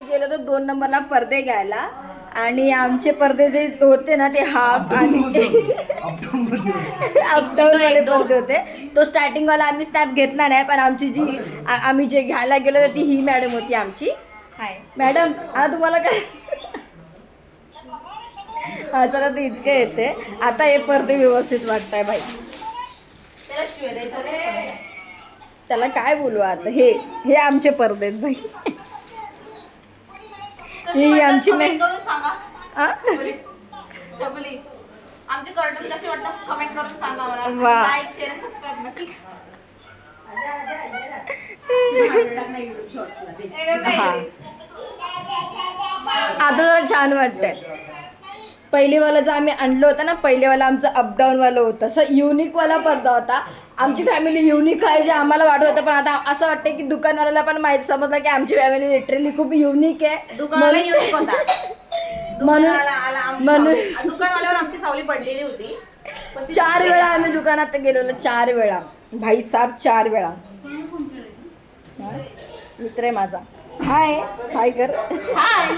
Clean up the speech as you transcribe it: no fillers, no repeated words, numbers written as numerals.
गेलो होतो 2 नंबरला पडदे घ्यायला आणि आमचे पडदे जे होते ना ते हाफ आणि अपडाऊन वाले पडदे होते. तो स्टार्टिंगवाला आम्ही स्नॅप घेतला नाही, पण आमची जी आम्ही जे घ्यायला गेलो ती ही मॅडम होती आमची. हाय मॅडम, हा तुम्हाला काय हसायला तर इतके येते. आता हे पडदे व्यवस्थित वाटताय भाई. त्याला काय बोलू आता. हे आमचे पडदे आहेत भाई. ही आमची कमेंट करून सांगा. आ? चकुली आमचे कर्टन कसे वाटतात कमेंट करून सांगा मला. वा. लाईक शेअर सबस्क्राईब नक्की हा. आता जरा छान वाटतंय. पहिलेवाला जर आम्ही आणलं होतं ना, पहिलेवाला आमचं अपडाऊनवालं होतं. असं युनिकवाला पडदा होता. आमची फॅमिली युनिक आहे जे आम्हाला वाटत होतं, पण आता असं वाटतं की दुकानवाल्याला पण माहिती समजलं की आमची फॅमिली लिटरली खूप युनिक आहे. दुकानवाला युनिक होता. म्हणून दुकानवाल्यावर आमची सावली पडलेली होती. 4 वेळा आम्ही दुकानात गेलेलो. 4 वेळा भाई साहेब, 4 वेळा. मित्र आहे माझा. हाय कर. हाय.